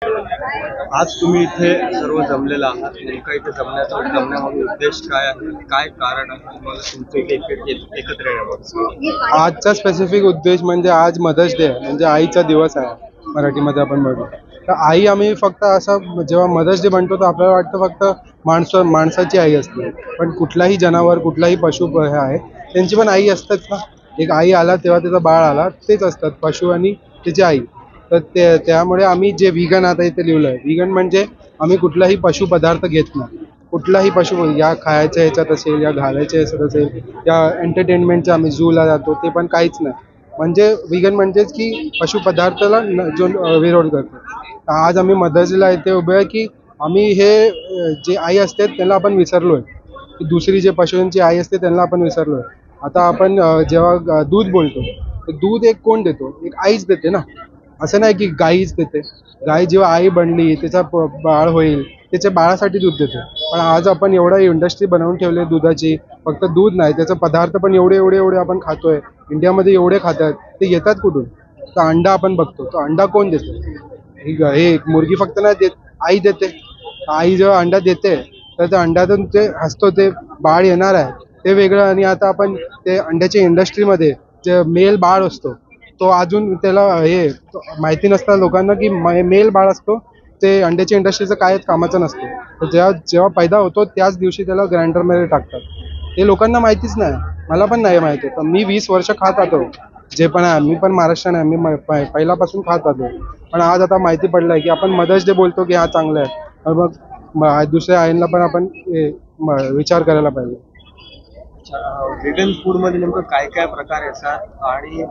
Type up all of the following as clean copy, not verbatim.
आज तुम्ही इथे सर्व जमलेला आहात, नेमका इथे जमण्यामागे उद्देश काय आहे, काय कारण आहे तुम्हाला तुमचं इथे एकत्र येण्यामागे? आजचा स्पेसिफिक उद्देश म्हणजे आज मदर्स डे आहे, म्हणजे आईचा दिवस आहे मराठीमध्ये आपण म्हणतो. तर आई आम्ही फक्त असं जेव्हा मदर्स डे म्हणतो तर आपल्याला वाटतं फक्त माणसाची आई असते, पण कुठलाही जनावर कुठलाही पशु हे आहे त्यांची पण आई असतात ना. एक आई आला तेव्हा त्याचा बाळ आला, तेच असतात पशु आणि त्याची आई. तर त्यामुळे आम्ही जे व्हिगन आता इथे लिहिलं आहे, व्हिगन म्हणजे आम्ही कुठलाही पशु पदार्थ घेत नाही. कुठलाही पशु या खायच्या ह्याच्यात असेल या घालायच्या ह्याच्यात असेल या एंटरटेनमेंटच्या आम्ही झूला जातो ते पण काहीच नाही. म्हणजे व्हिगन म्हणजेच की पशु पदार्थाला जो विरोध करतो. आज आम्ही मदर्स डेला इथे उभे आहे की आम्ही हे जे आई असते त्यांना आपण विसरलोय, की दुसरी जे पशूंची आई असते त्यांना आपण विसरलोय. आता आपण जेव्हा दूध बोलतो तर दूध एक कोण देतो? एक आईच देते ना. असं नाही की गाईच देते. गाय जेव्हा आई बनली त्याचा बाळ होईल त्याच्या बाळासाठी दूध देते. पण आज आपण एवढा इंडस्ट्री बनवून ठेवली दुधाची. फक्त दूध नाही, त्याचे पदार्थ पण एवढे एवढे एवढे आपण खातोय. इंडियामध्ये एवढे खातात, ते येतात कुठून? तर अंडा आपण बघतो, तो अंडा कोण देतो? हे मुर्गी फक्त नाही देत, आई देते. आई जेव्हा अंडा देते तर त्या अंड्यातून ते हसतो ते बाळ येणार आहे ते वेगळं. आणि आता आपण ते अंड्याच्या इंडस्ट्रीमध्ये जे मेल बाळ असतो तो अजून त्याला हे माहिती नसतं लोकांना की मेल बाळ असतो ते अंड्याच्या इंडस्ट्रीचं कायच कामाचं नसतं. तर जेव्हा जेव्हा पैदा होतो त्याच दिवशी त्याला ग्राइंडरमध्ये टाकतात. हे लोकांना माहितीच नाही, मला पण नाही माहिती. तर मी 20 वर्ष खात होतो जे पण आहे. मी पण महाराष्ट्राने आहे, मी पहिल्यापासून खात होतो. पण आज आता माहिती पडलंय की आपण मदर्स डे बोलतो की हा चांगला आहे, तर मग दुसऱ्या आईंना पण आपण विचार करायला पाहिजे. व्हेगन फूड मध्ये नेमकं काय काय प्रकार येतात आणि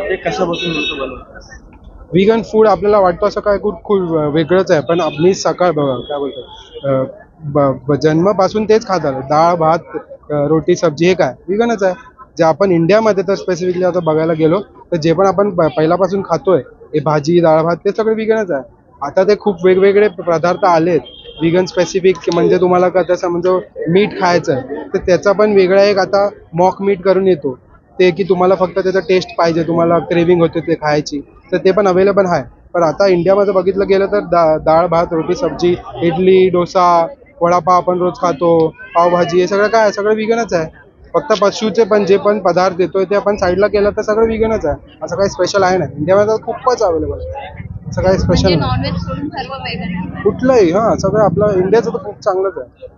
ते कशापासून नेमकं बनवतात? व्हिगन फूड आपल्याला वाटतं असं काय खूप खूप वेगळंच आहे, पण मी सकाळ बघा काय बोलतो जन्मापासून तेच खात आलो. डाळ भात रोटी सब्जी हे काय व्हिगनच आहे. जे आपण इंडियामध्ये तर स्पेसिफिकली आता बघायला गेलो तर जे पण आपण पहिल्यापासून खातोय हे भाजी डाळ भात ते सगळे व्हिगनच आहे. आता ते खूप वेगवेगळे पदार्थ आलेत व्हिगन स्पेसिफिक, म्हणजे तुम्हाला का त्याचं म्हणजे मीठ खायचं आहे तर त्याचा पण वेगळा एक आता मॉक मीट करून येतो. ते की तुम्हाला फक्त त्याचा टेस्ट पाहिजे, तुम्हाला क्रेविंग होते ते खायची, तर ते पण अवेलेबल आहे. पण आता इंडियामध्ये बघितलं गेलं तर डाळ भात रोटी सब्जी इडली डोसा वडापाव आपण रोज खातो, पावभाजी हे सगळं काय सगळं व्हिगनच आहे. फक्त पशुचे पण जे पण पदार्थ देतोय ते आपण साईडला केलं तर सगळं व्हिगनच आहे. असं काही स्पेशल आहे नाही. इंडियामध्ये खूपच अवेलेबल आहे, असं काही स्पेशल नाही कुठलंही. हां, सगळं आपलं इंडियाचं तर खूप चांगलंच आहे.